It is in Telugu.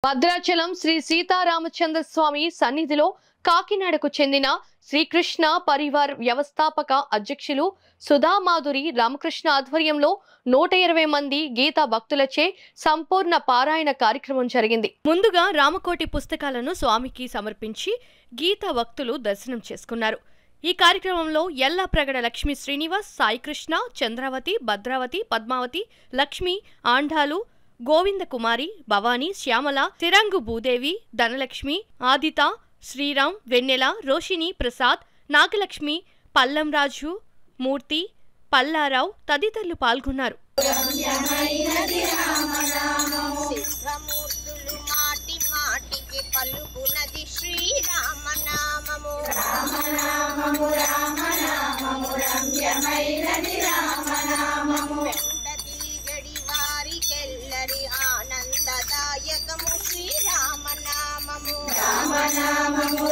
భద్రాచలం శ్రీ సీతారామచంద్ర స్వామి సన్నిధిలో కాకినాడకు చెందిన శ్రీకృష్ణ పరివార్ వ్యవస్థాపక అధ్యక్షులు సుధామాధురి రామకృష్ణ ఆధ్వర్యంలో 120 మంది గీతా భక్తులచే సంపూర్ణ పారాయణ కార్యక్రమం జరిగింది. ముందుగా రామకోటి పుస్తకాలను స్వామికి సమర్పించి గీతా భక్తులు దర్శనం చేసుకున్నారు. ఈ కార్యక్రమంలో యల్లాప్రగడ లక్ష్మీ శ్రీనివాస్, సాయికృష్ణ, చంద్రావతి, భద్రావతి, పద్మావతి, లక్ష్మి, ఆండాలు, గోవింద కుమారి, భవానీ, శ్యామల, తిరంగు భూదేవి, ధనలక్ష్మి, ఆదిత, శ్రీరామ్, వెన్నెల, రోషిని, ప్రసాద్, నాగలక్ష్మి, పల్లంరాజు, మూర్తి, పల్లారావు తదితరులు పాల్గొన్నారు. ఆనందదాయకము శ్రీరామనామము రామనామము